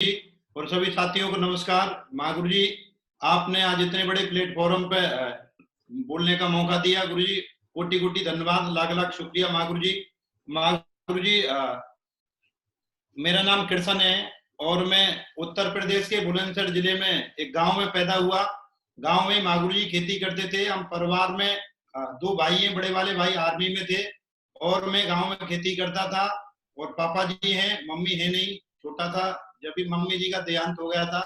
जी और सभी साथियों को नमस्कार। माँ गुरु जी, आपने आज इतने बड़े प्लेटफॉर्म पे बोलने का मौका दिया। गुरु जी कोटि कोटि धन्यवाद, लाख लाख शुक्रिया माँ गुरु जी। माँ गुरु जी, मेरा नाम कृष्ण है और मैं उत्तर प्रदेश के बुलंदशहर जिले में एक गांव में पैदा हुआ। गांव में माँ गुरु जी खेती करते थे। हम परिवार में दो भाई हैं, बड़े वाले भाई आर्मी में थे और मैं गांव में खेती करता था। और पापा जी हैं, मम्मी है नहीं, छोटा था जब भी मम्मी जी का देहांत हो गया था।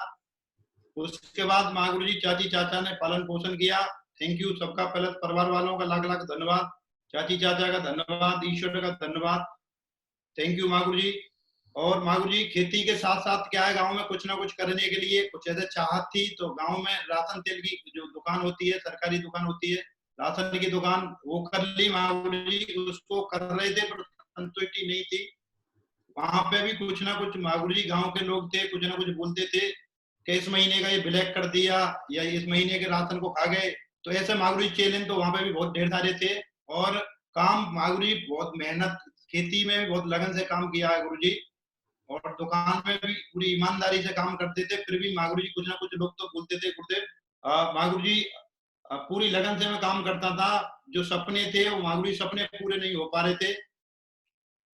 उसके बाद माँ गुरु जी चाची चाचा ने पालन पोषण किया। थैंक यू सबका, पहले परिवार वालों का लाख लाख धन्यवाद, चाची चाचा का धन्यवाद, ईश्वर का धन्यवाद। थैंक यू माँ गुरु जी। और माँ गुरु जी खेती के साथ साथ क्या है, गांव में कुछ ना कुछ करने के लिए कुछ ऐसे चाहत थी, तो गांव में राशन तेल की जो दुकान होती है, सरकारी दुकान होती है राशन की दुकान, वो कर ली माँ गुरु जी। उसको कर रहे थे पर संतुष्टि नहीं थी। वहां पे भी कुछ ना कुछ माँ गुरु जी गाँव के लोग थे, कुछ ना कुछ बोलते थे कि इस महीने का ये ब्लैक कर दिया या इस महीने के राशन को खा गए। तो ऐसे माँ गुरु जी चैलेंज तो वहां पे भी बहुत ढेर सारे थे। और काम माँ गुरु जी बहुत मेहनत, खेती में भी बहुत लगन से काम किया है गुरु जी। और दुकान में भी पूरी ईमानदारी से काम करते थे। फिर भी माँ गुरु जी कुछ ना कुछ लोग तो बोलते थे, गुरुदेव माँ गुरु जी पूरी लगन से मैं काम करता था। जो सपने थे वो माँ गुरु जी सपने पूरे नहीं हो पा रहे थे।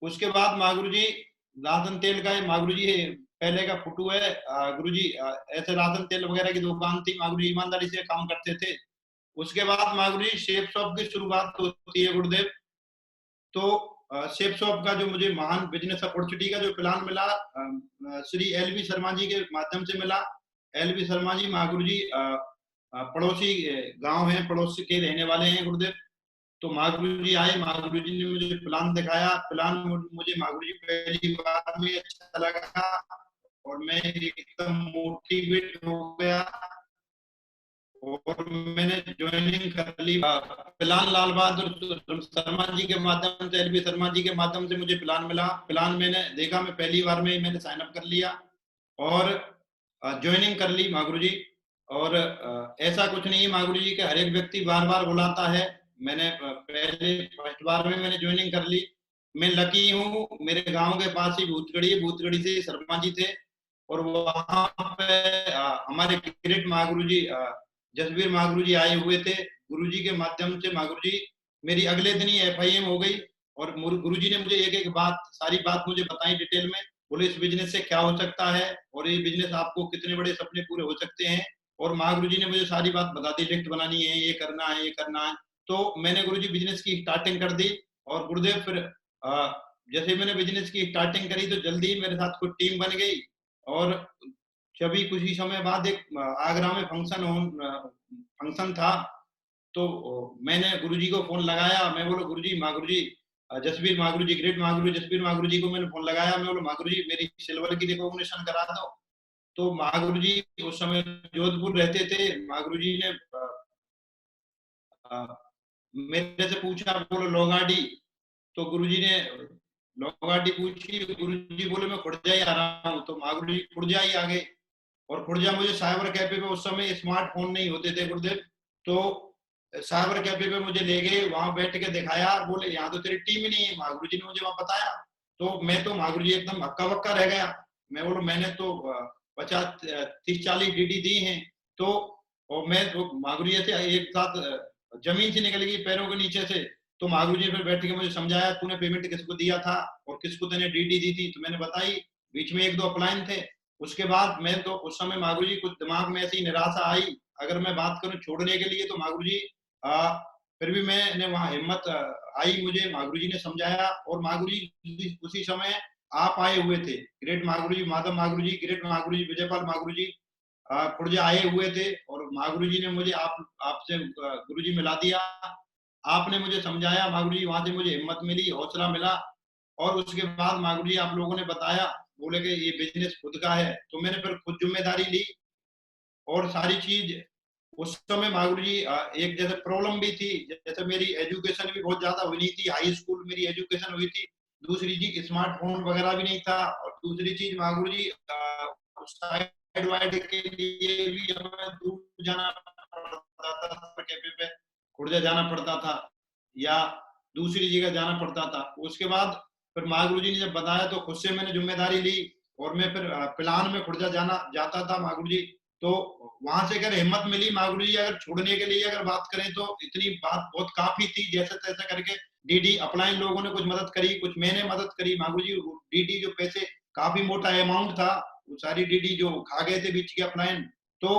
उसके बाद माँ गुरु जी राशन तेल का, माँ गुरु जी पहले का फोटो है। गुरु जी ऐसे राशन तेल वगैरह की दुकान थी, माँ गुरु जी ईमानदारी से काम करते थे। उसके बाद माँ गुरु जी शेप शॉप की शुरुआत होती है गुरुदेव। तो शेप शॉप का जो मुझे महान बिजनेस अपॉर्चुनिटी का जो प्लान मिला, श्री एलवी शर्मा जी के माध्यम से मिला। एलवी शर्मा जी माँ गुरु जी पड़ोसी गांव है, पड़ोस के रहने वाले हैं गुरुदेव। तो माँ गुरु जी आए, माँ गुरु जी ने मुझे प्लान दिखाया। प्लान मुझे माँ गुरु जी पहली बार में अच्छा लगा और मैं एकदम मोटिवेट हो गया और मैंने ज्वाइनिंग कर ली। प्लान लाल बहादुर शर्मा जी के माध्यम से, एलबी शर्मा जी के माध्यम से मुझे प्लान मिला। प्लान मैंने देखा, मैं पहली बार में ही मैंने साइन अप कर लिया और ज्वाइनिंग कर ली माँ गुरु जी। और ऐसा कुछ नहीं है, माँ गुरु जी के हर एक व्यक्ति बार बार बुलाता है। मैंने पहले फर्स्ट बार में मैंने ज्वाइनिंग कर ली। मैं लकी हूँ, मेरे गांव के पास ही भूतगढ़ी है, भूतगढ़ी से शर्मा जी थे। और वहां पे हमारे ग्रेट माँ गुरु जी जसवीर माँ गुरु जी आए हुए थे। गुरु जी के माध्यम से माँ गुरु जी मेरी अगले दिन ही एफआईएम हो गई। और गुरु जी ने मुझे एक एक बात, सारी बात मुझे बताई डिटेल में। बोले इस बिजनेस से क्या हो सकता है और ये बिजनेस आपको कितने बड़े सपने पूरे हो सकते हैं। और माँ गुरु जी ने मुझे सारी बात बता दी, लिस्ट बनानी है, ये करना है, ये करना है। तो मैंने गुरु जी बिजनेस की स्टार्टिंग कर दी। और गुरुदेव फिर जैसे मैंने बिजनेस की स्टार्टिंग करी तो जल्दी ही मेरे साथ कुछ टीम बन गई। और जभी कुछ ही समय बाद एक आगरा में फंक्शन था। तो मैंने गुरुजी को फोन लगाया। मैं बोला गुरुजी, माँ गुरुजी जसवीर माँ गुरुजी, ग्रेट माँ गुरु जसवीर माँ गुरुजी को मैंने फोन लगाया। मैं बोला माँ गुरुजी मेरी सिल्वर की रिकॉग्निशन करा दो। तो माँ गुरुजी उस समय जोधपुर रहते थे। माँ गुरुजी ने अ, मेरे से पूछा, बोलो लोगाड़ी। तो गुरुजी ने लोगाड़ी पूछी, गुरुजी बोले मैं खुर्जा ही आ रहा हूँ। तो माँ गुरुजी खुर्जा ही आ गए। और खुर्जा मुझे साइबर कैफे पे, उस समय स्मार्टफोन नहीं होते थे गुरुदेव, तो साइबर कैफे पे मुझे ले गए, वहां बैठ के दिखाया। बोले यहाँ तो तेरी टीम ही नहीं है। महागुरु जी ने मुझे वहां बताया। तो मैं तो महागुरु जी एकदम हक्का बक्का रह गया। मैं बोलो मैंने तो 50 30 40 डीडी दी हैं। तो और मैं तो महागुरु जी से एक साथ जमीन से निकल गई पैरों के नीचे से। तो महागुरु जी फिर बैठ के मुझे समझाया, तूने पेमेंट किसको दिया था और किसको तूने डीडी दी थी। तो मैंने बताई। बीच में एक दो अपलाइन थे। उसके बाद मैं तो उस समय माँ गुरु जी कुछ दिमाग में ऐसी निराशा आई, अगर मैं बात करूं छोड़ने के लिए, तो माँ गुरु जी फिर भी मैंने वहां हिम्मत आई, मुझे माँ गुरु जी ने समझाया। और माँ गुरु जी उसी समय आप आए हुए थे, ग्रेट माँ गुरु जी माधव माँ गुरु जी, ग्रेट माँ गुरु जी विजयपाल माँ गुरु जी पुरजा आए हुए थे। और माँ गुरु जी ने मुझे आपसे गुरु जी मिला दिया। आपने मुझे समझाया माँ गुरु जी, वहां से मुझे हिम्मत मिली, हौसला मिला। और उसके बाद माँ गुरु जी आप लोगों ने बताया, बोले कि ये बिजनेस खुद का है, तो मैंने फिर खुद जिम्मेदारी ली और सारी चीज। उस समय माँ गुरु जी एक जैसे प्रॉब्लम भी थी, जैसे मेरी एजुकेशन भी बहुत ज्यादा हुई नहीं थी, हाई स्कूल मेरी एजुकेशन हुई थी। दूसरी चीज स्मार्टफोन वगैरह भी नहीं था। और दूसरी चीज माँ गुरु जी साइड वाइड के लिए भी हमें दूर जाना पड़ता था, कैफे पे खुर्जा जाना पड़ता था या दूसरी जगह जाना पड़ता था। उसके बाद फिर माँ गुरु जी ने जब बताया तो खुद से मैंने जिम्मेदारी ली। और मैं फिर प्लान में खुर्जा जाता था महागुरु जी। तो वहां से अगर हिम्मत मिली महागुरु जी, अगर छोड़ने के लिए अगर बात करें तो इतनी बात बहुत काफी थी, जैसे तैसे करके डीडी अपलाइन लोगों ने कुछ मदद करी, कुछ मैंने मदद करी महागुरु जी। डीडी जो पैसे काफी मोटा अमाउंट था, वो सारी डीडी जो खा गए थे बीच के अपलाइन। तो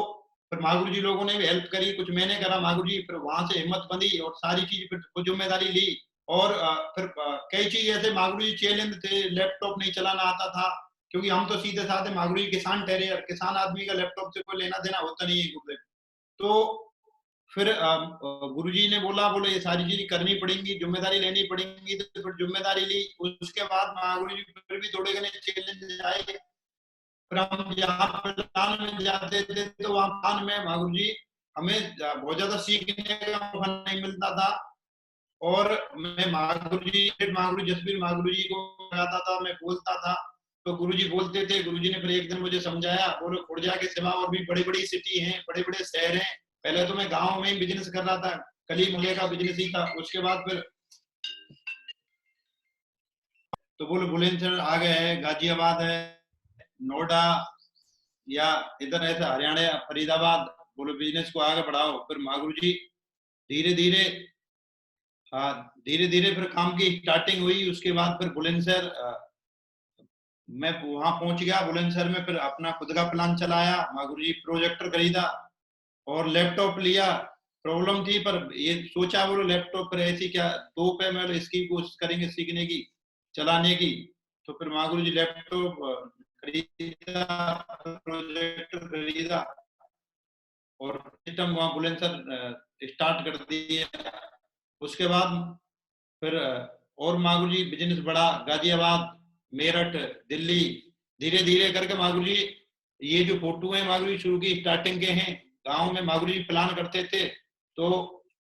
फिर महागुरु जी लोगों ने भी हेल्प करी, कुछ मैंने करा महागुरु जी। फिर वहां से हिम्मत बंधी और सारी चीज फिर जिम्मेदारी ली। और फिर कई चीज ऐसे महागुरु जी चैलेंज थे, लैपटॉप नहीं चलाना आता था, क्योंकि हम तो सीधे साधे महागुरु जी किसान ठहरे, और किसान आदमी का लैपटॉप से कोई लेना देना होता नहीं है गुरुदेव। तो फिर गुरुजी ने बोले ये सारी चीज करनी पड़ेंगी, जिम्मेदारी लेनी पड़ेंगी। तो फिर जिम्मेदारी ली। उसके बाद महागुरु जी फिर भी थोड़े घने चैलेंज आए। फिर हम जहाँ प्लान में जाते थे तो वहाँ प्लान में महागुरु जी हमें बहुत ज्यादा सीखने का मौका नहीं मिलता था। और मैं महागुरु जसवीर महागुरु जी को लगाता था, मैं बोलता था तो गुरुजी बोलते थे। गुरुजी ने फिर एक दिन मुझे समझाया, बोले खुर्जा के सिवा और भी बड़ी बड़ी सिटी हैं, बड़े बड़े शहर हैं। पहले तो मैं गांव में ही बिजनेस कर रहा था, कली मुगे का बिजनेस ही था। उसके बाद फिर तो बोले बुलंदशहर आ गए हैं, गाजियाबाद है, नोएडा या इधर ऐसा हरियाणा या फरीदाबाद, बोले बिजनेस को आगे बढ़ाओ। फिर महागुरु जी धीरे धीरे, हाँ धीरे धीरे फिर काम की स्टार्टिंग हुई। उसके बाद फिर बुलंदशहर मैं वहां पहुंच गया। बुलंदशहर में फिर अपना खुद का प्लान चलाया, महागुरु जी प्रोजेक्टर खरीदा और लैपटॉप लिया। प्रॉब्लम थी पर ये सोचा, बोलो लैपटॉप पर ऐसी क्या तो पे मैं इसकी कोशिश करेंगे सीखने की, चलाने की। तो फिर महागुरु जी लैपटॉप खरीदा, प्रोजेक्टर खरीदा और सिस्टम वहां बुलंदशहर स्टार्ट कर दिए। उसके बाद फिर और महागुरु जी बिजनेस बढ़ा, गाजियाबाद, मेरठ, दिल्ली, धीरे धीरे करके महागुरु जी ये जो फोटो है महागुरु जी शुरू की स्टार्टिंग के हैं। गांव में महागुरु जी प्लान करते थे तो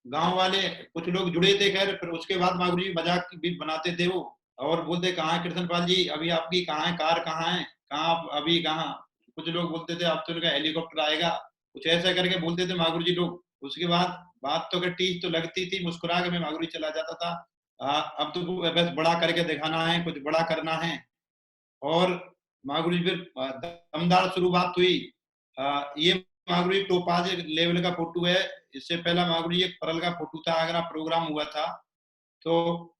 गांव वाले कुछ लोग जुड़े थे, खैर फिर उसके बाद महागुरु जी मजाक भी बनाते थे वो, और बोलते कहाँ है कृष्णपाल जी, अभी आपकी कहाँ है कार, कहाँ है, कहाँ आप अभी कहाँ। कुछ लोग बोलते थे अब तो उनका हेलीकॉप्टर आएगा, कुछ ऐसा करके बोलते थे महागुरु जी लोग। उसके बाद बात तो टीस तो लगती थी, मुस्कुरा के मैं महागुरु जी चला जाता था। अब तो बस बड़ा करके दिखाना है, कुछ बड़ा करना है। और महागुरु जी फिर दमदार शुरुआत हुई। ये महागुरु जी टोपाज लेवल का फोटो है। इससे पहला महागुरु जी एक परल का फोटो था, अगर प्रोग्राम हुआ था तो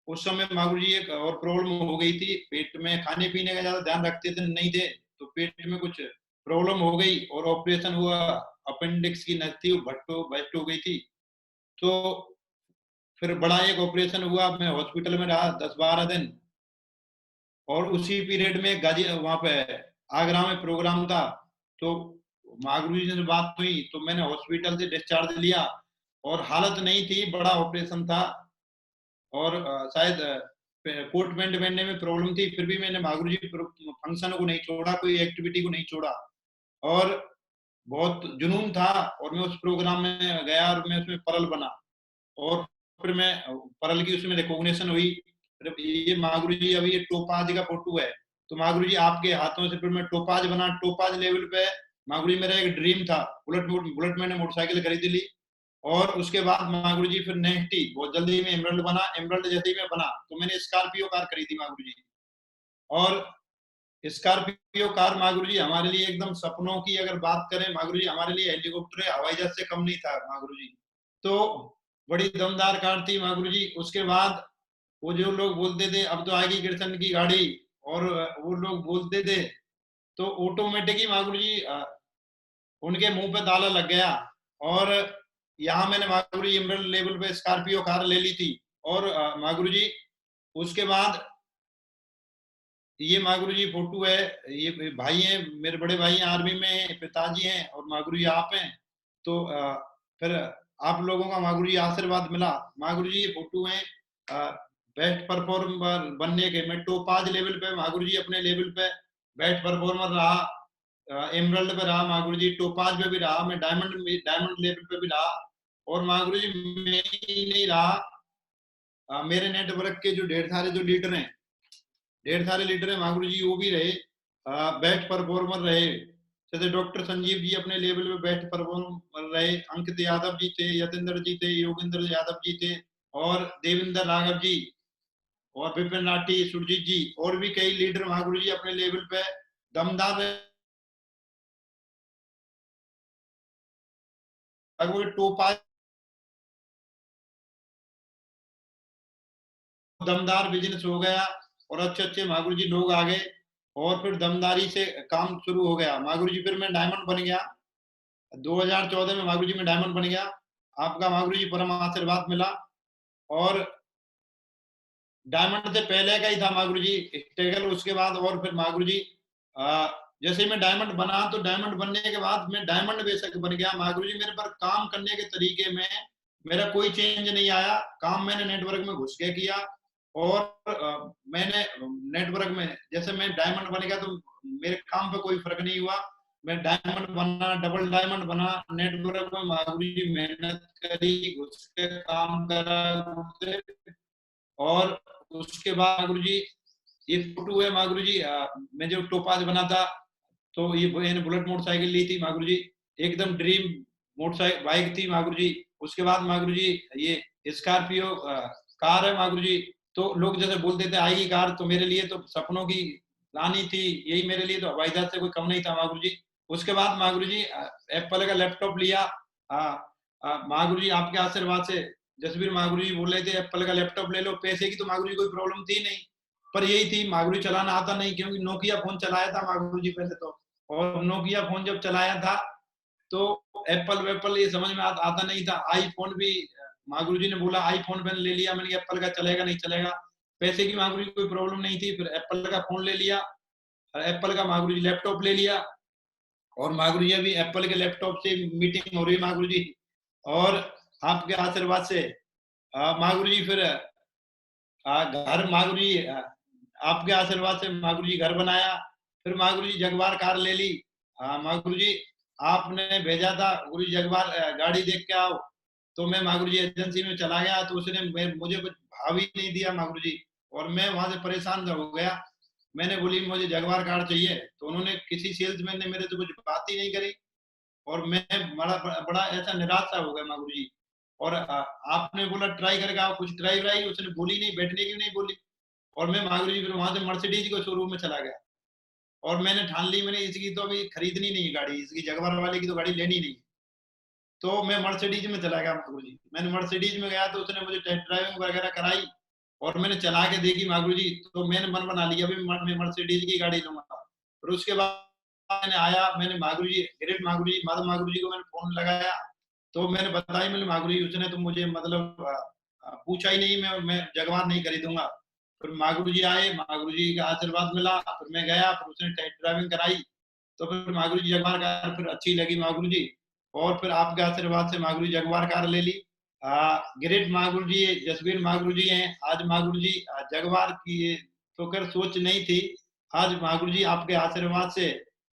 उस समय महागुरु जी एक और प्रॉब्लम हो गई थी, पेट में खाने पीने का ज्यादा ध्यान रखते थे नहीं थे, तो पेट में कुछ प्रॉब्लम हो गई और ऑपरेशन हुआ। अपेंडिक्स की नस थी, बस्ट हो गई थी। तो फिर बड़ा एक ऑपरेशन हुआ, मैं हॉस्पिटल में रहा 10-12 दिन। और उसी पीरियड में गाजी वहां पे आगरा में प्रोग्राम था। तो महागुरु जी से बात हुई तो मैंने हॉस्पिटल से डिस्चार्ज लिया और हालत नहीं थी, बड़ा ऑपरेशन था और शायद कोट पैंट पहनने में प्रॉब्लम थी। फिर भी मैंने महागुरु जी फंक्शन को नहीं छोड़ा, कोई एक्टिविटी को नहीं छोड़ा और बहुत जुनून था। और मैं उस प्रोग्राम में गया और मैं उसमें परल बना और फिर मैं परल की उसमें रिकॉग्निशन हुई। ये महागुरु जी अभी ये टोपाज का फोटो है, तो महागुरु जी आपके हाथों से फिर मैं टोपाज बना। टोपाज लेवल पे महागुरु जी मेरा एक ड्रीम था, बुलेट मैंने मोटरसाइकिल खरीद ली। और उसके बाद महागुरु जी फिर नेक्स्ट ही बहुत जल्दी में एमरल्ड बना। एमरल्ड जैसे ही मैं बना तो मैंने स्कॉर्पियो कार खरीदी महागुरु जी। और स्कॉर्पियो कार महागुरु जी हमारे लिए एकदम सपनों की अगर बात करें, महागुरु जी हमारे लिए हेलीकॉप्टर हवाई जहाज से कम नहीं था महागुरु जी। तो बड़ी दमदार कार थी महागुरु जी। उसके बाद वो जो लोग बोलते थे अब तो आएगी कृष्ण की गाड़ी, और वो लोग बोलते थे तो ऑटोमेटिक ही महागुरु जी उनके मुंह पे ताला लग गया। और यहाँ मैंने महागुरु जी एमरल्ड लेवल पे स्कॉर्पियो कार ले ली थी। और महागुरु जी उसके बाद ये महागुरु जी फोटो है, ये भाई हैं मेरे, बड़े भाई हैं आर्मी में, पिताजी हैं और महागुरु जी आप हैं। तो फिर आप लोगों का महागुरु जी आशीर्वाद मिला। महागुरु जी ये फोटो है बेस्ट परफॉर्मर बनने के। मैं टोपाज लेवल पे महागुरु जी अपने लेवल पे बेस्ट परफॉर्मर रहा, एमरल्ड पे रहा महागुरु जी, टोपाज पे भी रहा, मैं डायमंड लेवल पे भी रहा। और महागुरु जी मैं ही नहीं रहा, मेरे नेटवर्क के जो ढेर सारे जो लीडर हैं, ढेर सारे लीडर है महागुरु जी वो भी रहे, बेस्ट परफॉर्मर रहे। जैसे डॉक्टर संजीव जी अपने लेवल पे बेस्ट परफॉर्मर रहे, अंकित यादव जी थे, यतेंद्र जी थे, योगेंद्र यादव जी थे और देवेंद्र राघव जी और विपिन राठी, सुरजीत जी और भी कई लीडर महागुरु जी अपने लेवल पे दमदार टोपाज दमदार बिजनेस हो गया और अच्छे अच्छे महागुरु जी लोग आ गए और फिर दमदारी से काम शुरू हो गया महागुरु जी। फिर मैं डायमंड बन गया 2014 में महागुरु जी में डायमंड बन गया। आपका महागुरु जी परम आशीर्वाद मिला और डायमंड से पहले का ही था महागुरु जी स्ट्रगल। उसके बाद और फिर महागुरु जी जैसे मैं डायमंड बना तो डायमंड बनने के बाद मैं डायमंड बेशक बन गया। महागुरु जी मेरे पर काम करने के तरीके में मेरा कोई चेंज नहीं आया। काम मैंने नेटवर्क में घुस के किया और मैंने नेटवर्क में जैसे मैं डायमंड बन गया तो मेरे काम पे कोई फर्क नहीं हुआ। मैं डायमंड बना, डबल डायमंड बना, नेटवर्क में महागुरु जी मेहनत करी, घुस के काम करा और उसके बाद महागुरु जी ये फोटो है महागुरु जी मैं जो टोपाज बना था तो ये मैंने बुलेट मोटरसाइकिल ली थी महागुरु जी, एकदम ड्रीम मोटरसाइकिल बाइक थी महागुरु जी। उसके बाद महागुरु जी ये स्कॉर्पियो कार है महागुरु जी। तो लोग जैसे बोलते थे आएगी कार, तो मेरे लिए तो सपनों की लानी थी, यही मेरे लिए तो हवाई जहाज से कोई कम नहीं था महागुरु जी। उसके बाद महागुरु जी एप्पल का लैपटॉप लिया महागुरु जी आपके आशीर्वाद से। जसवीर महागुरु जी बोल रहे थे एप्पल का लैपटॉप ले लो, पैसे की तो महागुरु जी कोई प्रॉब्लम थी नहीं, पर यही थी महागुरु जी चलाना आता नहीं, क्योंकि नोकिया फोन चलाया था महागुरु जी पहले तो, और नोकिया फोन जब चलाया था तो एप्पल वेप्पल ये समझ में आता नहीं था। आईफोन भी महागुरु जी ने बोला आईफोन मैंने ले लिया, मैंने एप्पल का चलेगा नहीं चलेगा, पैसे की महागुरु जी कोई प्रॉब्लम नहीं थी। फिर एप्पल का फोन ले लिया, एप्पल का महागुरु जी लैपटॉप ले लिया और महागुरु जी अभी एप्पल के लैपटॉप से मीटिंग हो रही है महागुरु जी। और आपके आशीर्वाद से महागुरु जी फिर घर महागुरु जी आपके आशीर्वाद से महागुरु जी घर बनाया। फिर महागुरु जी जगवार कार ले ली। महागुरु जी आपने भेजा था गुरु जी जगवार गाड़ी देख के आओ, तो मैं महागुरु जी एजेंसी में चला गया तो उसने मुझे कुछ भाव ही नहीं दिया महागुरु जी, और मैं वहां से परेशान हो गया। मैंने बोली मुझे जगवार कार चाहिए, तो उन्होंने किसी सेल्समैन ने मेरे से कुछ बात ही नहीं करी और मैं बड़ा ऐसा निराश सा हो गया महागुरु जी। और आपने बोला ट्राई करके आओ, कुछ ट्राई व्राई उसने बोली नहीं, बैठने की नहीं बोली। और मैं महागुरु जी फिर वहां से मर्सिडीज को शोरूम में चला गया और मैंने ठान ली मैंने इसकी तो अभी खरीदनी नहीं है गाड़ी, इसकी जगवार वाले की तो गाड़ी लेनी नहीं। तो मैं मर्सिडीज में चला गया महागुरु जी। मैंने मर्सिडीज में गया तो उसने मुझे टेस्ट ड्राइविंग वगैरह कराई और मैंने चला के देखी महागुरु जी, तो मैंने मन बना लिया अभी मैं मर्सिडीज की गाड़ी लूंगा। और उसके बाद मैंने आया, मैंने महागुरु जी ग्रेट महागुरु जी माधव महागुरु जी को मैंने फोन लगाया, तो मैंने बताई मैंने महागुरु जी, उसने तो मुझे मतलब पूछा ही नहीं, मैं जगवार नहीं खरीदूंगा। फिर महागुरु जी आए, महागुरु जी का आशीर्वाद मिला, फिर मैं गया, फिर उसने टेस्ट ड्राइविंग कराई, तो फिर महागुरु जी जगवार कार फिर अच्छी लगी महागुरु जी। और फिर आपके आशीर्वाद से महागुरु जी जगवार कार ले ली। ग्रेट महागुरु जी जसवीर महागुरु जी हैं आज महागुरु जी जगवार की तो कर सोच नहीं थी। आज महागुरु जी आपके आशीर्वाद से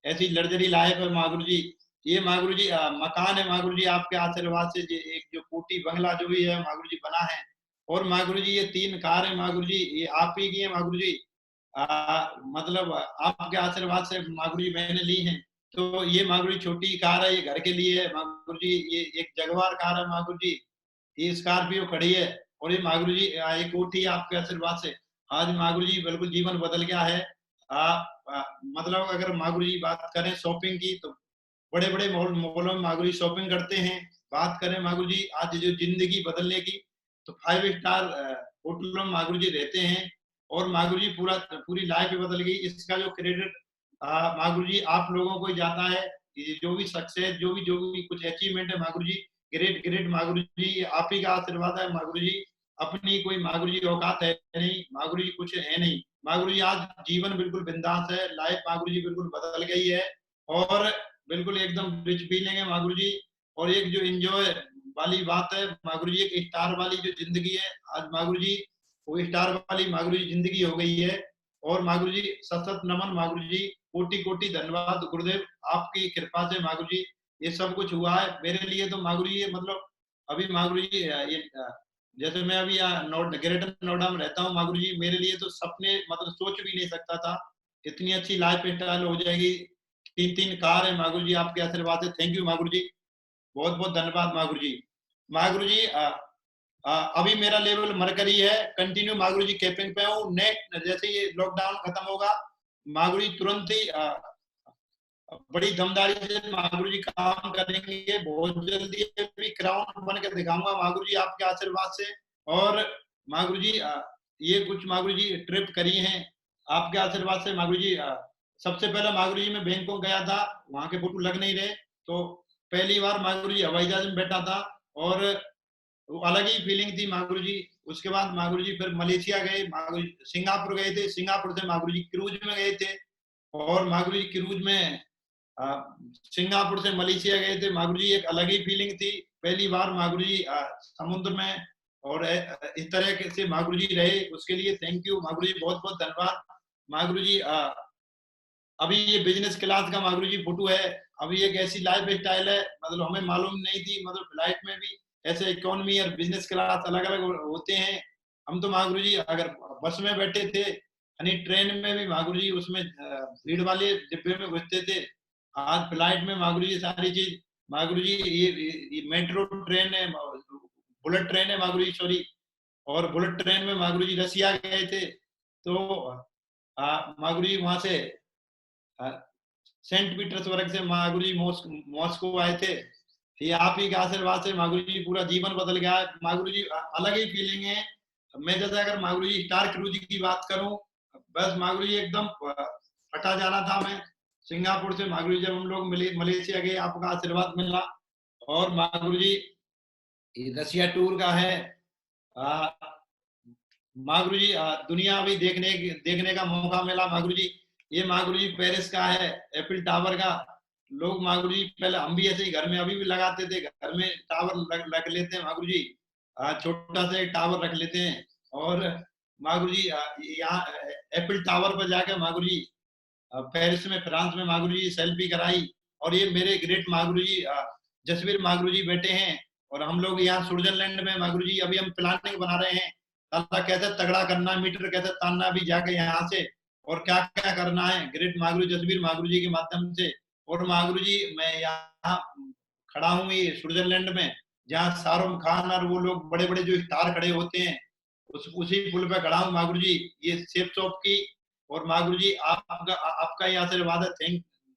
ऐसी लग्जरी लाइफ है महागुरु जी। ये महागुरु जी मकान है महागुरु जी आपके आशीर्वाद से, एक जो कोठी बंगला जो भी है महागुरु जी बना है। और महागुरु जी ये 3 कार है महागुरु जी, ये आप ही की है महागुरु जी। मतलब आपके आशीर्वाद से महागुरु जी मैंने ली हैं। तो ये महागुरु जी छोटी कार है, ये घर के लिए है महागुरु जी। ये एक जगवार कार है महागुरु जी, ये स्कॉर्पियो खड़ी है। और ये महागुरु जी एक कोठी है आपके आशीर्वाद से। आज महागुरु जी बिल्कुल जीवन बदल गया है। मतलब अगर महागुरु जी बात करें शॉपिंग की तो बड़े बड़े मॉलों में महागुरु जी शॉपिंग करते हैं। बात करें महागुरु जी आज जो जिंदगी बदलने की, तो 5 स्टार होटलों में महागुरु जी रहते हैं और महागुरु जी पूरी लाइफ बदल गई। इसका जो क्रेडिट महागुरु जी आप लोगों को ही जाता है। जो भी सक्सेस जो भी कुछ अचीवमेंट है महागुरु जी, ग्रेट ग्रेट महागुरु जी आप ही का आशीर्वाद है महागुरु जी। अपनी कोई महागुरु जी औकात है नहीं, महागुरु जी कुछ है नहीं। महागुरु जी आज जीवन बिल्कुल बिंदास है, लाइफ महागुरु जी बिल्कुल बदल गई है और बिल्कुल एकदम रिच फीलिंग है महागुरु जी। और एक जो एंजॉय वाली बात है महागुरु जी, एक स्टार वाली जो जिंदगी है आज महागुरु जी, वो स्टार वाली महागुरु जी जिंदगी हो गई है। और महागुरु जी सतत नमन महागुरु जी, कोटि कोटि धन्यवाद गुरुदेव, आपकी कृपा से महागुरु जी ये सब कुछ हुआ है मेरे लिए। तो महागुरु जी मतलब अभी महागुरु जी ये जैसे मैं अभी ग्रेटर नोएडा में रहता हूँ महागुरु जी, मेरे लिए तो सपने मतलब सोच भी नहीं सकता था इतनी अच्छी लाइफ स्टाइल हो जाएगी। 3 कार है महागुरु जी आपके आशीर्वाद से। थैंक यू महागुरु जी, बहुत बहुत धन्यवाद महागुरु जी। महागुरु जी अभी मेरा लेवल मरकरी है, कंटिन्यू महागुरु जी कैपिंग पे हूँ। नेक्स्ट जैसे ये लॉकडाउन खत्म होगा महागुरु जी तुरंत ही बड़ी दमदारी से महागुरु जी काम करेंगे, बहुत जल्दी अभी क्राउन बन के दिखाऊंगा महागुरु जी आपके आशीर्वाद से। और महागुरु जी ये कुछ महागुरु जी ट्रिप करी हैं आपके आशीर्वाद से महागुरु जी। सबसे पहले महागुरु जी मैं बैंकॉक गया था, वहां के फोटो लग नहीं रहे, तो पहली बार महागुरु जी हवाई जहाज में बैठा था और वो अलग ही फीलिंग थी महागुरु जी। उसके बाद महागुरु जी फिर मलेशिया गए, महागुरु जी सिंगापुर गए थे, सिंगापुर से महागुरु जी क्रूज में गए थे, और महागुरु जी क्रूज में सिंगापुर से मलेशिया गए थे महागुरु जी। एक अलग ही फीलिंग थी, पहली बार महागुरु जी समुद्र में, और इस तरह से महागुरु जी रहे, उसके लिए थैंक यू महागुरु जी, बहुत बहुत धन्यवाद महागुरु जी। अभी ये बिजनेस क्लास का महागुरु जी फोटो है, अभी एक ऐसी लाइफ स्टाइल है, मतलब हमें मालूम नहीं थी, मतलब फ्लाइट में भी ऐसे इकोनॉमी और बिजनेस क्लास अलग अलग होते हैं। हम तो महागुरु जी अगर बस में बैठे थे, यानी ट्रेन में भी महागुरु जी उसमें भीड़ वाले डिब्बे में घुसते थे। आज फ्लाइट में महागुरु जी सारी चीज, महागुरु जी ये मेट्रो ट्रेन है, बुलेट ट्रेन है महागुरु जी, सॉरी, और बुलेट ट्रेन में महागुरु जी रसिया गए थे, तो महागुरु जी वहां से सेंट पीटर्सबर्ग से महागुरु जी मॉस्को आए थे। ये आप ही के आशीर्वाद से महागुरु जी पूरा जीवन बदल गया है महागुरु जी, अलग ही फीलिंग है। मैं जैसे अगर महागुरु जी स्टार क्रूज की बात करूं, बस महागुरु जी एकदम फटा जा रहा था मैं। सिंगापुर से महागुरु जी जब हम लोग मलेशिया गए, आपका आशीर्वाद मिला, और महागुरु जी रशिया टूर का है, महागुरु जी दुनिया भी देखने का मौका मिला महागुरु जी। ये महागुरु जी पेरिस का है, एफिल टावर का। लोग महागुरु जी पहले, हम भी ऐसे ही घर में अभी भी लगाते थे, घर में टावर रख लेते हैं महागुरु जी, छोटा सा एक टावर रख लेते हैं। और महागुरु जी यहाँ एफिल टावर पर जाकर महागुरु जी पेरिस में, फ्रांस में महागुरु जी सेल्फी कराई। और ये मेरे ग्रेट महागुरु जी जसवीर महागुरु जी बैठे हैं, और हम लोग यहाँ स्विट्जरलैंड में महागुरु जी अभी हम प्लानिंग बना रहे हैं, अल्लाह कैसे तगड़ा करना है, मीटर कैसे तानना भी जाके यहाँ से, और क्या क्या करना है ग्रेट महागुरु जसवीर महागुरु जी के माध्यम से। और महागुरु जी मैं यहाँ खड़ा हूँ ये स्विट्जरलैंड में, जहाँ शाहरुख खान और वो लोग बड़े बड़े जो स्टार खड़े होते हैं, उसी पुल पे खड़ा हूँ महागुरु जी, ये सेफ शॉप की। और महागुरु जी आपका ही आशीर्वाद है,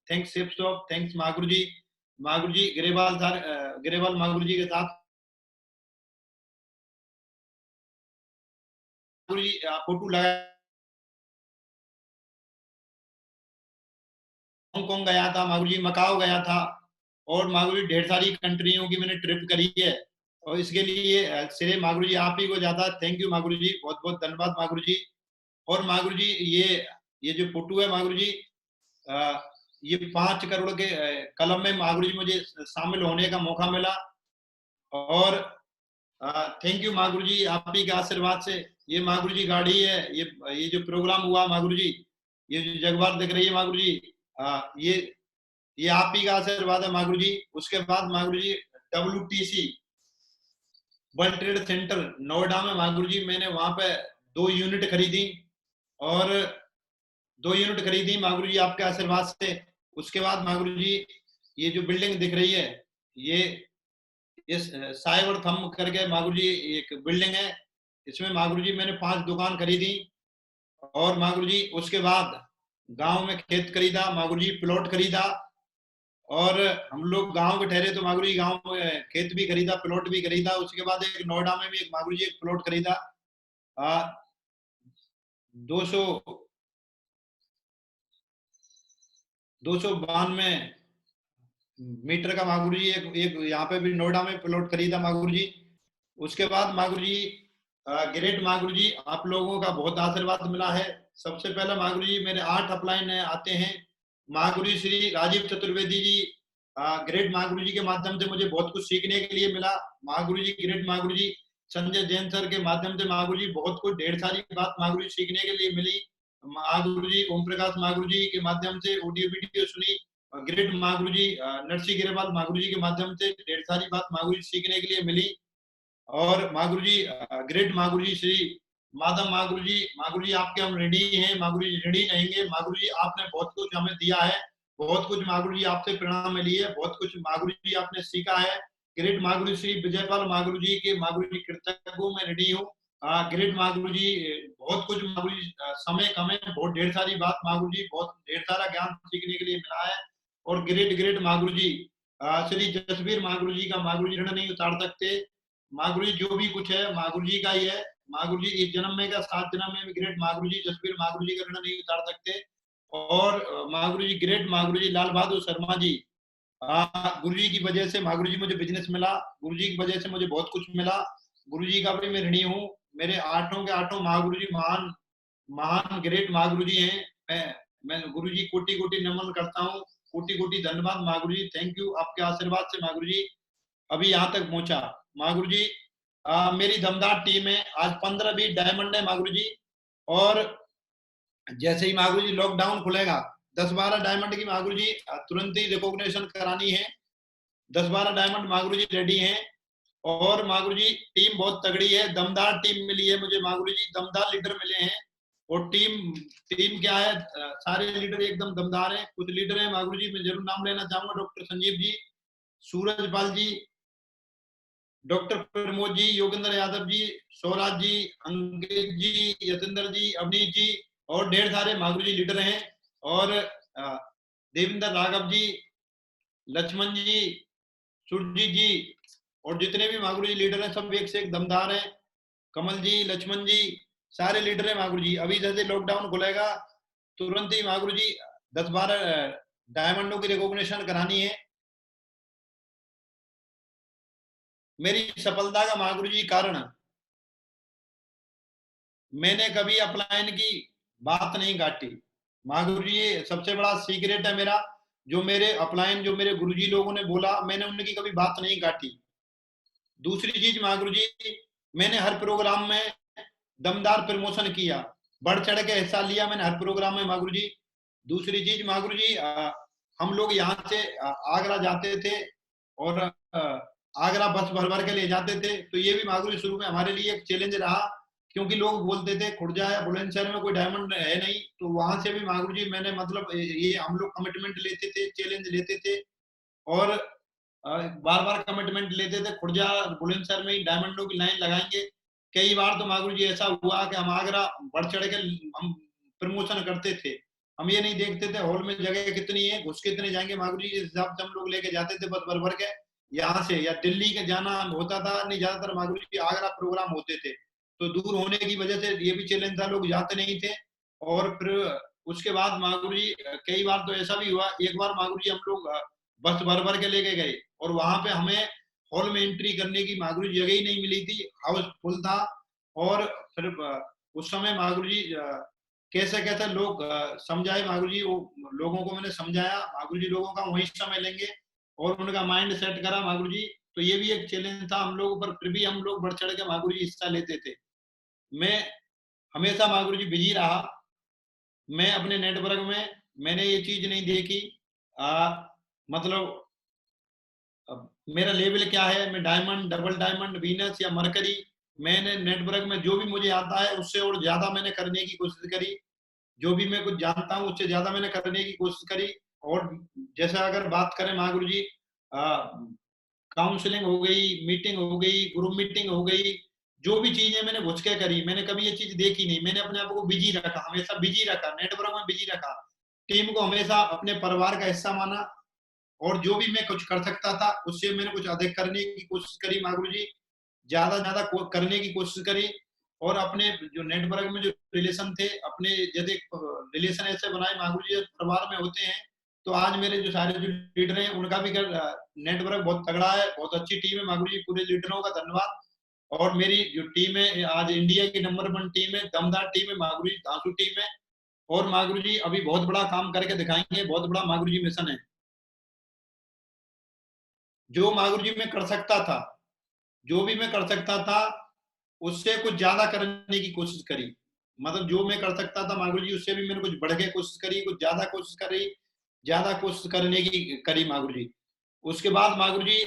thanks safe shop, thanks Mahaguru जी। महागुरु जी ग्रेवाल सर, ग्रेवाल महागुरु जी के साथ महागुरु जी फोटो लगा, हांगकांग गया था महागुरु जी, मकाओ गया था, और महागुरु जी ढेर सारी कंट्रियों की मैंने ट्रिप करी है, और इसके लिए श्रेय महागुरु जी आप ही को जाता है। थैंक यू महागुरु जी, बहुत बहुत धन्यवाद महागुरु जी। और महागुरु जी ये जो फोटो है महागुरु जी, ये 5 करोड़ के कलम में महागुरु जी मुझे शामिल होने का मौका मिला। और थैंक यू महागुरु जी, आप ही के आशीर्वाद से। ये महागुरु जी गाड़ी है, ये जो प्रोग्राम हुआ महागुरु जी, ये जो जगवार दिख रही है महागुरु जी, ये आप ही का आशीर्वाद है महागुरु जी। उसके बाद महागुरु जी WTC world trade centre Noida में महागुरु जी मैंने वहां पे 2 यूनिट खरीदी, और 2 यूनिट खरीदी महागुरु जी आपके आशीर्वाद से। उसके बाद महागुरु जी ये जो बिल्डिंग दिख रही है, ये इस साइबर थम करके महागुरु जी एक बिल्डिंग है, इसमें महागुरु जी मैंने 5 दुकान खरीदी। और महागुरु जी उसके बाद गांव में खेत खरीदा महागुरु जी, प्लॉट खरीदा, और हम लोग गांव के ठहरे तो महागुरु जी गांव में खेत भी खरीदा, प्लॉट भी खरीदा। उसके बाद एक नोएडा में भी एक महागुरु जी एक प्लॉट खरीदा, 292 मीटर का महागुरु जी एक यहाँ पे भी नोएडा में प्लॉट खरीदा महागुरु जी। उसके बाद महागुरु जी ग्रेट महागुरु जी आप लोगों का बहुत आशीर्वाद मिला है। सबसे पहले महागुरु जी मेरे 8 अपलाइन आते हैं, महागुरु श्री राजीव चतुर्वेदी जी ग्रेट महागुरु जी के माध्यम से मुझे बहुत कुछ सीखने के लिए मिला। महागुरु जी ग्रेट महागुरु जी संजय जैन सर के माध्यम से महागुरु जी बहुत कुछ ढेर सारी बात महागुरु जी सीखने के लिए मिली। महागुरु जी ओम प्रकाश महागुरु जी के माध्यम से ऑडियो वीडियो सुनी, ग्रेट महागुरु जी नरसिंह गिरेवाल महागुरु जी के माध्यम से ढेर सारी बात महागुरु जी सीखने के लिए मिली। और महागुरु जी ग्रेट महागुरु जी श्री माधव महागुरु जी आपके हम ऋणी हैं, महागुरु जी ऋणी रहेंगे। महागुरु जी आपने बहुत कुछ हमें दिया है, बहुत कुछ महागुरु जी आपसे प्रेरणा मिली है, बहुत कुछ महागुरु जी आपने सीखा है। ग्रेट महागुरु श्री विजयपाल महागुरु जी के महागुरु जी कृतज्ञ मैं ऋणी हूँ। ग्रेट महागुरु जी बहुत कुछ महागुरु जी समय कम है, बहुत ढेर सारी बात महागुरु जी बहुत ढेर सारा ज्ञान सीखने के लिए मिला है। और ग्रेट ग्रेट माँ गुरु जी श्री जसवीर माँ गुरु जी का माँ गुरु जी ऋण नहीं उतार सकते। माँ गुरु जी जो भी कुछ है माँ गुरु जी का ही है। माँ गुरु जी इस जन्म में का 7 जन्म में भी ग्रेट माँ गुरु जी जसवीर माँ गुरु जी का ऋण नहीं उतार सकते। और माँ गुरु जी ग्रेट माँ गुरु जी लाल बहादुर शर्मा जी, गुरु जी की वजह से माँ गुरु जी मुझे बिजनेस मिला, गुरु जी की वजह से मुझे बहुत कुछ मिला। गुरु जी का भी मैं ऋणी हूँ। मेरे आठों के आठों माँ गुरु जी महान महान ग्रेट माँ गुरु जी हैं। मैं गुरु जी कोटि कोटि नमन करता हूँ। कोटि कोटि धन्यवाद माँ गुरु जी। थैंक यू, आपके आशीर्वाद से माँ गुरु जी अभी यहाँ तक पहुंचा। माँ गुरु जी मेरी दमदार टीम है। आज 15-20 डायमंड है माँ गुरु जी। और जैसे ही माँ गुरु जी लॉकडाउन खुलेगा 10-12 डायमंड की माँ गुरु जी तुरंत ही रिकॉग्निशन करानी है। 10-12 डायमंड माँ गुरु जी रेडी हैं। और माँ गुरु जी टीम बहुत तगड़ी है, दमदार टीम मिली है मुझे माँ गुरु जी, दमदार लीडर मिले हैं। और टीम टीम क्या है, सारे लीडर एकदम दमदार हैं। कुछ लीडर हैं माँ गुरु जी मैं जरूर नाम लेना चाहूंगा, डॉक्टर संजीव जी, सूरजपाल जी, डॉक्टर प्रमोद जी, योगेंद्र यादव जी, स्वराज जी, अंकित जी, यतेंद्र जी, अवनीश जी, और ढेर सारे माँ गुरु जी लीडर हैं। और देवेंद्र राघव जी, लक्ष्मण जी, सुरजीत जी, और जितने भी माँ गुरु जी लीडर हैं सब एक से एक दमदार हैं। कमल जी, लक्ष्मण जी, सारे लीडर हैं माँ गुरु जी। अभी जैसे लॉकडाउन खुलेगा तुरंत ही माँ गुरु जी 10-12 डायमंडों की रिकॉग्निशन करानी है। मेरी सफलता का माँ गुरु जी कारण मैंने कभी अपलाइन की बात नहीं काटी। माँ गुरु जी ये सबसे बड़ा सीक्रेट है मेरा। जो मेरे अपलाइन जो मेरे गुरु जी लोगों ने बोला मैंने उनकी कभी बात नहीं काटी। दूसरी चीज माँ गुरु जी मैंने हर प्रोग्राम में दमदार प्रमोशन किया, बढ़ चढ़ के हिस्सा लिया मैंने हर प्रोग्राम में माँ गुरु जी। दूसरी चीज माँ गुरु जी हम लोग यहाँ से आगरा जाते थे और आगरा बस भर भर के ले जाते थे। तो ये भी माँ गुरु जी शुरू में हमारे लिए एक चैलेंज रहा, क्योंकि लोग बोलते थे खुर्जा या बुलंदशहर में कोई डायमंड है नहीं। तो वहां से भी माँ गुरु जी मैंने मतलब ये हम लोग कमिटमेंट लेते थे, चैलेंज लेते थे। और बार बार कमिटमेंट लेते थे खुर्जा बुलंदशहर में ही डायमंडों की लाइन लगाएंगे। कई बार तो माँ गुरु जी ऐसा हुआ कि हम आगरा बढ़ चढ़ के हम प्रमोशन करते थे। हम ये नहीं देखते थे हॉल में जगह कितनी है, घुस कितने जाएंगे। माँ गुरु जी इस हिसाब से हम लोग लेके जाते थे बस भर भर के। यहाँ से या दिल्ली के जाना होता था, नहीं ज्यादातर माँ गुरु जी आगरा प्रोग्राम होते थे। तो दूर होने की वजह से ये भी चैलेंज था, लोग जाते नहीं थे। और फिर उसके बाद माँ गुरु जी कई बार तो ऐसा भी हुआ, एक बार माँ गुरु जी हम लोग बस भर भर के लेके गए और वहां पे हमें हॉल में एंट्री करने की माँ गुरु जी जगह ही नहीं मिली थी, हाउस फुल था। और फिर उस समय माँ गुरु जी कैसे कैसे लोग समझाए माँ गुरु जी, वो लोगों को मैंने समझाया माँ गुरु जी लोगों का वही समय लेंगे और उनका माइंड सेट करा माँ गुरु जी। तो ये भी एक चैलेंज था हम लोगों पर, फिर भी हम लोग बढ़ चढ़ के माँ गुरु जी हिस्सा लेते थे। मैं हमेशा माँ गुरु जी बिजी रहा। मैं अपने नेटवर्क में मैंने ये चीज नहीं देखी मतलब अब मेरा लेवल क्या है, मैं डायमंड, डबल डायमंड, वीनस या मरकरी, मैंने नेटवर्क में जो भी मुझे आता है उससे और ज्यादा मैंने करने की कोशिश करी। जो भी मैं कुछ जानता हूँ उससे ज्यादा मैंने करने की कोशिश करी। और जैसा अगर बात करें माँ गुरु जी, काउंसलिंग हो गई, मीटिंग हो गई, ग्रुप मीटिंग हो गई, जो भी चीजें मैंने घुस के करी, मैंने कभी ये चीज देखी नहीं। मैंने अपने आप को बिजी रखा, हमेशा बिजी रखा, नेटवर्क में बिजी रखा, टीम को हमेशा अपने परिवार का हिस्सा माना। और जो भी मैं कुछ कर सकता था उससे मैंने कुछ अधिक करने की कोशिश करी माँ गुरु जी, ज्यादा ज्यादा करने की कोशिश करी। और अपने जो नेटवर्क में जो रिलेशन थे अपने, जैसे रिलेशन ऐसे बनाए माँ गुरु जी परिवार में होते हैं। तो आज मेरे जो सारे जो लीडर हैं उनका भी नेटवर्क बहुत तगड़ा है, बहुत अच्छी टीम है माँ गुरु जी, पूरे लीडरों का धन्यवाद। और मेरी जो टीम है आज इंडिया की नंबर 1 टीम है, दमदार टीम है माँ गुरु जी, धांसू टीम है। और माँ गुरु जी अभी बहुत बड़ा काम करके दिखाएंगे, बहुत बड़ा माँ गुरु जी मिशन है। जो माँ गुरु जी मैं कर सकता था, जो भी मैं कर सकता था उससे कुछ ज्यादा करने की कोशिश करी। मतलब जो मैं कर सकता था माँ गुरु जी उससे भी मैंने कुछ बढ़ के कोशिश करी, कुछ ज्यादा कोशिश करी, ज्यादा कोशिश करने की करी माँ गुरु जी। उसके बाद माँ गुरु जी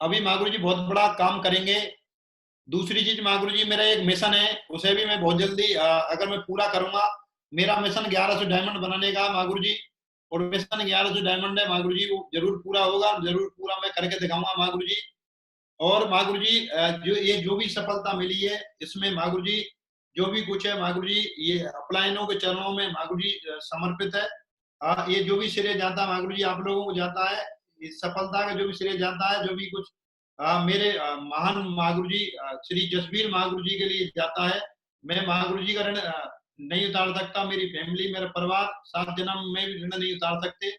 अभी माँ गुरु जी बहुत बड़ा काम करेंगे। दूसरी चीज माँ गुरु जी मेरा एक मिशन है, उसे भी मैं बहुत जल्दी अगर मैं पूरा करूंगा। मेरा मिशन 1100 डायमंड बनाने का माँ गुरु जी। और मिशन 1100 डायमंड है माँ गुरु जी, वो जरूर पूरा होगा, जरूर पूरा मैं करके दिखाऊंगा माँ गुरु जी। और माँ गुरु जी जो ये जो भी सफलता मिली है इसमें माँ गुरु जी जो भी कुछ है माँ गुरु जी ये अपलाइनों के चरणों में माँ गुरु जी समर्पित है। ये जो भी श्रेय जाता है माँ गुरु जी आप लोगों को जाता है, इस सफलता का जो भी श्रेय जाता है, जो भी कुछ मेरे महान माँ गुरु जी श्री जसवीर माँ गुरु जी के लिए जाता है। मैं माँ गुरु जी का ऋण नहीं उतार सकता, मेरी फैमिली, मेरा परिवार 7 जन्म में भी ऋण नहीं उतार सकते।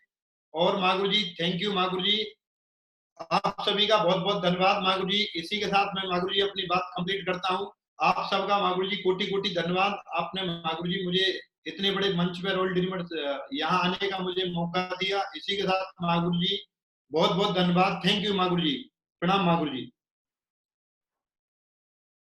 और माँ गुरु जी थैंक यू माँ गुरु जी, आप सभी का बहुत बहुत धन्यवाद माँ गुरु जी। इसी के साथ मैं माँ गुरु जी अपनी बात कंप्लीट करता हूँ। आप सबका माँ गुरु जी कोटि कोटि धन्यवाद। आपने माँ गुरु जी मुझे इतने बड़े मंच पे रोल ड्रीमर यहाँ आने का मुझे मौका दिया। इसी के साथ माँ गुरु जी बहुत बहुत धन्यवाद। थैंक यू माँ गुरु जी। प्रणाम माँ गुरु जी।